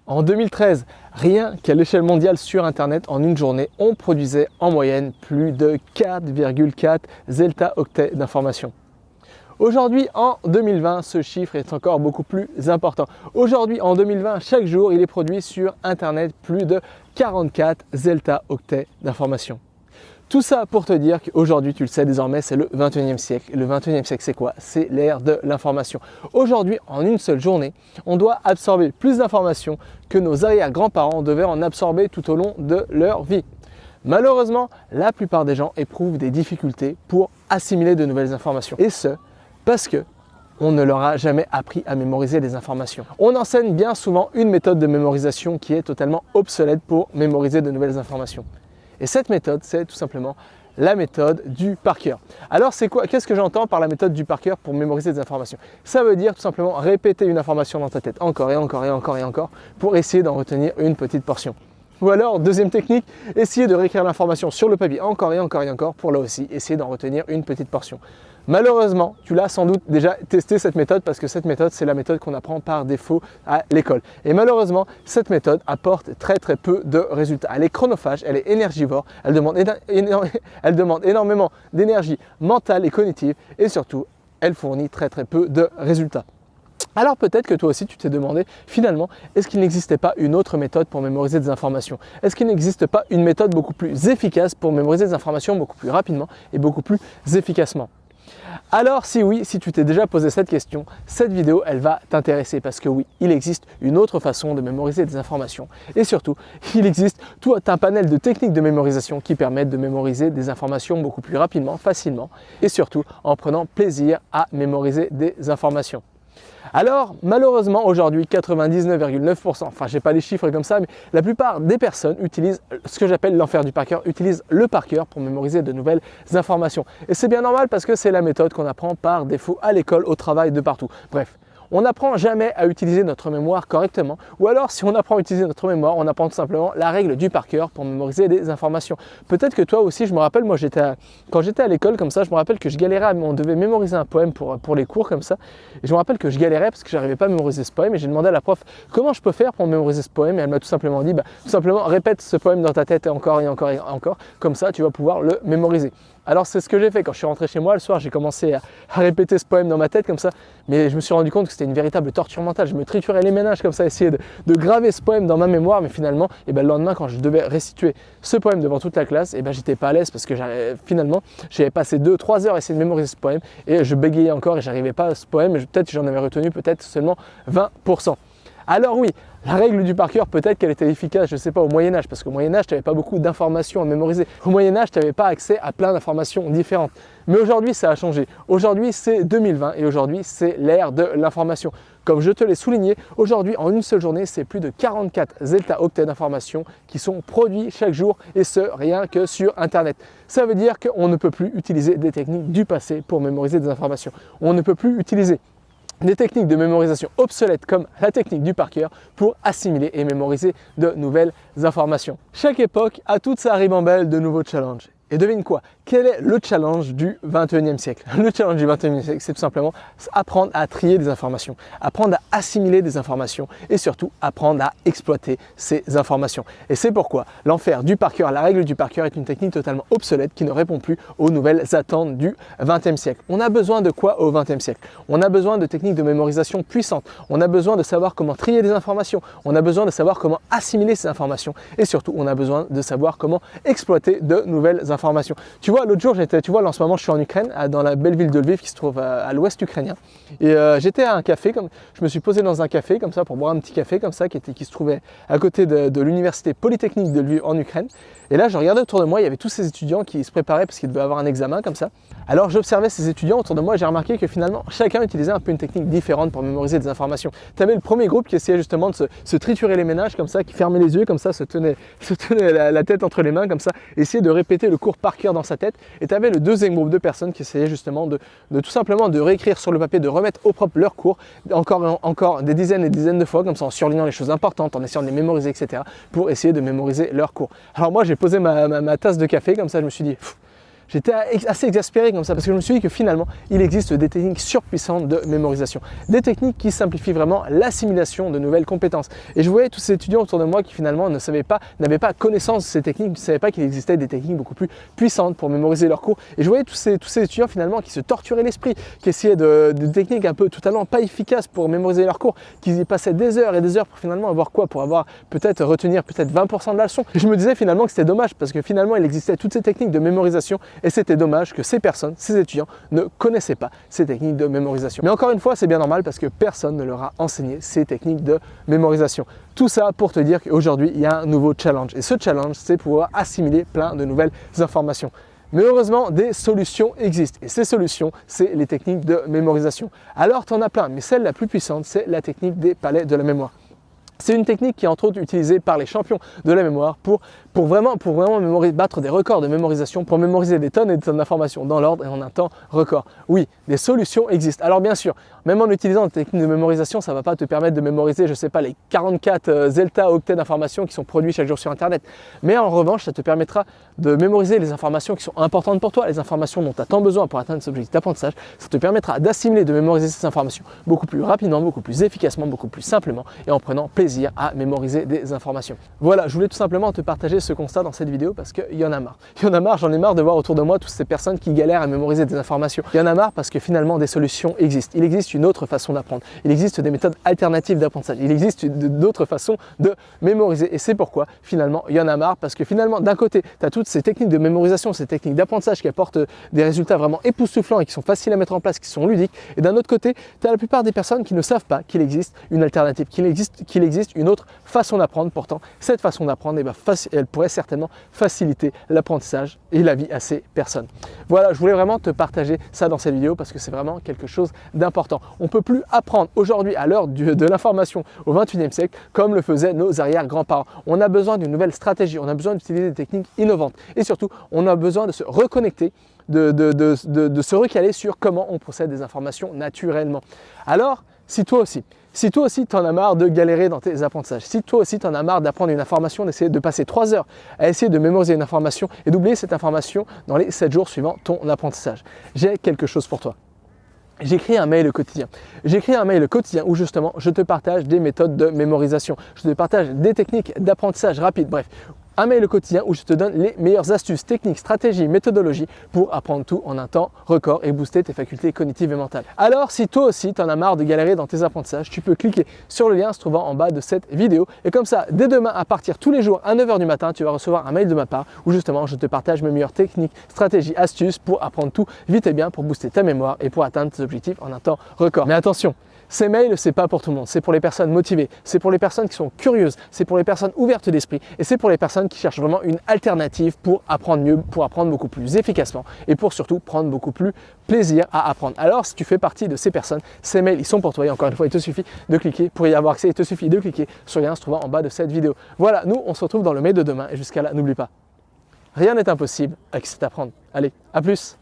En 2013, rien qu'à l'échelle mondiale sur Internet, en une journée, on produisait en moyenne plus de 4,4 zeta-octets d'informations. Aujourd'hui, en 2020, ce chiffre est encore beaucoup plus important. Aujourd'hui, en 2020, chaque jour, il est produit sur Internet plus de 44 zeta-octets d'informations. Tout ça pour te dire qu'aujourd'hui, tu le sais désormais, c'est le 21e siècle. Et le 21e siècle, c'est quoi? C'est l'ère de l'information. Aujourd'hui, en une seule journée, on doit absorber plus d'informations que nos arrière-grands-parents devaient en absorber tout au long de leur vie. Malheureusement, la plupart des gens éprouvent des difficultés pour assimiler de nouvelles informations. Et ce, parce que on ne leur a jamais appris à mémoriser des informations. On enseigne bien souvent une méthode de mémorisation qui est totalement obsolète pour mémoriser de nouvelles informations. Et cette méthode, c'est tout simplement la méthode du par cœur. Alors c'est quoi? Qu'est-ce que j'entends par la méthode du par cœur pour mémoriser des informations? Ça veut dire tout simplement répéter une information dans ta tête encore et encore et encore et encore pour essayer d'en retenir une petite portion. Ou alors, deuxième technique, essayer de réécrire l'information sur le papier encore et encore et encore pour là aussi essayer d'en retenir une petite portion. Malheureusement, tu l'as sans doute déjà testé cette méthode parce que cette méthode, c'est la méthode qu'on apprend par défaut à l'école. Et malheureusement, cette méthode apporte très peu de résultats. Elle est chronophage, elle est énergivore, elle demande énormément d'énergie mentale et cognitive et surtout, elle fournit très peu de résultats. Alors peut-être que toi aussi tu t'es demandé finalement, est-ce qu'il n'existait pas une autre méthode pour mémoriser des informations? Est-ce qu'il n'existe pas une méthode beaucoup plus efficace pour mémoriser des informations beaucoup plus rapidement et beaucoup plus efficacement? Alors si oui, si tu t'es déjà posé cette question, cette vidéo elle va t'intéresser parce que oui, il existe une autre façon de mémoriser des informations et surtout, il existe tout un panel de techniques de mémorisation qui permettent de mémoriser des informations beaucoup plus rapidement, facilement et surtout en prenant plaisir à mémoriser des informations. Alors malheureusement aujourd'hui 99,9%, enfin j'ai pas les chiffres comme ça, mais la plupart des personnes utilisent ce que j'appelle l'enfer du par cœur, utilisent le par cœur pour mémoriser de nouvelles informations. Et c'est bien normal parce que c'est la méthode qu'on apprend par défaut à l'école, au travail, de partout. Bref. On n'apprend jamais à utiliser notre mémoire correctement ou alors si on apprend à utiliser notre mémoire, on apprend tout simplement la règle du par cœur pour mémoriser des informations. Peut-être que toi aussi, je me rappelle, moi quand j'étais à l'école comme ça, je me rappelle que je galérais, on devait mémoriser un poème pour les cours comme ça et je me rappelle que je galérais parce que j'arrivais pas à mémoriser ce poème et j'ai demandé à la prof comment je peux faire pour mémoriser ce poème et elle m'a tout simplement dit, tout simplement répète ce poème dans ta tête encore et encore et encore, comme ça tu vas pouvoir le mémoriser. Alors c'est ce que j'ai fait quand je suis rentré chez moi le soir, j'ai commencé à répéter ce poème dans ma tête comme ça, mais je me suis rendu compte que c'était une véritable torture mentale. Je me triturais les méninges comme ça, essayer de graver ce poème dans ma mémoire, mais finalement, le lendemain quand je devais restituer ce poème devant toute la classe, j'étais pas à l'aise parce que finalement j'avais passé 2-3 heures à essayer de mémoriser ce poème et je bégayais encore et j'arrivais pas à ce poème, peut-être j'en avais retenu peut-être seulement 20%. Alors oui, la règle du par cœur, peut-être qu'elle était efficace, je ne sais pas, au Moyen-Âge, parce qu'au Moyen-Âge, tu n'avais pas beaucoup d'informations à mémoriser. Au Moyen-Âge, tu n'avais pas accès à plein d'informations différentes. Mais aujourd'hui, ça a changé. Aujourd'hui, c'est 2020 et aujourd'hui, c'est l'ère de l'information. Comme je te l'ai souligné, aujourd'hui, en une seule journée, c'est plus de 44 zeta-octets d'informations qui sont produits chaque jour et ce, rien que sur Internet. Ça veut dire qu'on ne peut plus utiliser des techniques du passé pour mémoriser des informations. On ne peut plus utiliser des techniques de mémorisation obsolètes comme la technique du par cœur pour assimiler et mémoriser de nouvelles informations. Chaque époque a toute sa ribambelle de nouveaux challenges. Et devine quoi? Quel est le challenge du 21e siècle? Le challenge du 21e siècle, c'est tout simplement apprendre à trier des informations, apprendre à assimiler des informations et surtout apprendre à exploiter ces informations. Et c'est pourquoi l'enfer du par cœur, la règle du par cœur est une technique totalement obsolète qui ne répond plus aux nouvelles attentes du 20e siècle. On a besoin de quoi au 20e siècle? On a besoin de techniques de mémorisation puissantes. On a besoin de savoir comment trier des informations. On a besoin de savoir comment assimiler ces informations et surtout on a besoin de savoir comment exploiter de nouvelles informations. Tu vois, l'autre jour, en ce moment, je suis en Ukraine, dans la belle ville de Lviv qui se trouve à l'ouest ukrainien. Et j'étais à un café, je me suis posé dans un café comme ça pour boire un petit café comme ça qui se trouvait à côté de l'université polytechnique de Lviv en Ukraine. Et là, je regardais autour de moi, il y avait tous ces étudiants qui se préparaient parce qu'ils devaient avoir un examen comme ça. Alors, j'observais ces étudiants autour de moi et j'ai remarqué que finalement, chacun utilisait un peu une technique différente pour mémoriser des informations. Tu avais le premier groupe qui essayait justement de se triturer les méninges comme ça, qui fermait les yeux comme ça, se tenait la tête entre les mains comme ça, essayait de répéter le cours par cœur dans sa tête. Et tu avais le deuxième groupe de personnes qui essayaient justement de tout simplement de réécrire sur le papier, de remettre au propre leur cours, encore des dizaines et des dizaines de fois, comme ça en surlignant les choses importantes, en essayant de les mémoriser, etc. pour essayer de mémoriser leur cours. Alors moi, j'ai posé ma tasse de café, comme ça je me suis dit, J'étais assez exaspéré comme ça parce que je me suis dit que finalement, il existe des techniques surpuissantes de mémorisation. Des techniques qui simplifient vraiment l'assimilation de nouvelles compétences. Et je voyais tous ces étudiants autour de moi qui finalement n'avaient pas connaissance de ces techniques, ne savaient pas qu'il existait des techniques beaucoup plus puissantes pour mémoriser leurs cours. Et je voyais tous ces étudiants finalement qui se torturaient l'esprit, qui essayaient de techniques un peu totalement pas efficaces pour mémoriser leurs cours, qui y passaient des heures et des heures pour finalement avoir quoi? Pour avoir peut-être retenir peut-être 20% de la leçon. Et je me disais finalement que c'était dommage parce que finalement il existait toutes ces techniques de mémorisation et c'était dommage que ces personnes, ces étudiants ne connaissaient pas ces techniques de mémorisation. Mais encore une fois, c'est bien normal parce que personne ne leur a enseigné ces techniques de mémorisation. Tout ça pour te dire qu'aujourd'hui, il y a un nouveau challenge. Et ce challenge, c'est pouvoir assimiler plein de nouvelles informations. Mais heureusement, des solutions existent. Et ces solutions, c'est les techniques de mémorisation. Alors, tu en as plein, mais celle la plus puissante, c'est la technique des palais de la mémoire. C'est une technique qui est entre autres utilisée par les champions de la mémoire pour vraiment battre des records de mémorisation, pour mémoriser des tonnes et des tonnes d'informations dans l'ordre et en un temps record. Oui, des solutions existent. Alors bien sûr, même en utilisant des techniques de mémorisation, ça ne va pas te permettre de mémoriser, je ne sais pas, les 44 zelta octets d'informations qui sont produits chaque jour sur Internet. Mais en revanche, ça te permettra de mémoriser les informations qui sont importantes pour toi, les informations dont tu as tant besoin pour atteindre cet objectif d'apprentissage. Ça te permettra d'assimiler, de mémoriser ces informations beaucoup plus rapidement, beaucoup plus efficacement, beaucoup plus simplement et en prenant plaisir à mémoriser des informations. Voilà, je voulais tout simplement te partager ce constat dans cette vidéo parce qu'il y en a marre. Il y en a marre, j'en ai marre de voir autour de moi toutes ces personnes qui galèrent à mémoriser des informations. Il y en a marre parce que finalement des solutions existent. Il existe une autre façon d'apprendre. Il existe des méthodes alternatives d'apprentissage. Il existe d'autres façons de mémoriser. Et c'est pourquoi finalement il y en a marre parce que finalement d'un côté tu as toutes ces techniques de mémorisation, ces techniques d'apprentissage qui apportent des résultats vraiment époustouflants et qui sont faciles à mettre en place, qui sont ludiques. Et d'un autre côté, tu as la plupart des personnes qui ne savent pas qu'il existe une alternative, qu'il existe une autre façon d'apprendre. Pourtant, cette façon d'apprendre, elle pourrait certainement faciliter l'apprentissage et la vie à ces personnes. Voilà, je voulais vraiment te partager ça dans cette vidéo parce que c'est vraiment quelque chose d'important. On ne peut plus apprendre aujourd'hui à l'heure de l'information au XXIe siècle comme le faisaient nos arrière-grands-parents. On a besoin d'une nouvelle stratégie, on a besoin d'utiliser des techniques innovantes et surtout, on a besoin de se reconnecter, de se recaler sur comment on procède des informations naturellement. Alors, si toi aussi tu en as marre de galérer dans tes apprentissages, si toi aussi tu en as marre d'apprendre une information, d'essayer de passer 3 heures à essayer de mémoriser une information et d'oublier cette information dans les 7 jours suivant ton apprentissage, j'ai quelque chose pour toi. J'écris un mail quotidien. J'écris un mail quotidien où justement je te partage des méthodes de mémorisation, je te partage des techniques d'apprentissage rapide, bref. Un mail quotidien où je te donne les meilleures astuces, techniques, stratégies, méthodologies pour apprendre tout en un temps record et booster tes facultés cognitives et mentales. Alors si toi aussi tu en as marre de galérer dans tes apprentissages, tu peux cliquer sur le lien se trouvant en bas de cette vidéo et comme ça, dès demain à partir tous les jours à 9 h du matin, tu vas recevoir un mail de ma part où justement je te partage mes meilleures techniques, stratégies, astuces pour apprendre tout vite et bien, pour booster ta mémoire et pour atteindre tes objectifs en un temps record. Mais attention, ces mails, c'est pas pour tout le monde, c'est pour les personnes motivées, c'est pour les personnes qui sont curieuses, c'est pour les personnes ouvertes d'esprit et c'est pour les personnes qui cherchent vraiment une alternative pour apprendre mieux, pour apprendre beaucoup plus efficacement et pour surtout prendre beaucoup plus plaisir à apprendre. Alors si tu fais partie de ces personnes, ces mails ils sont pour toi et encore une fois il te suffit de cliquer pour y avoir accès, il te suffit de cliquer sur le lien se trouvant en bas de cette vidéo. Voilà, nous on se retrouve dans le mail de demain et jusqu'à là n'oublie pas, rien n'est impossible avec cet apprendre. Allez, à plus!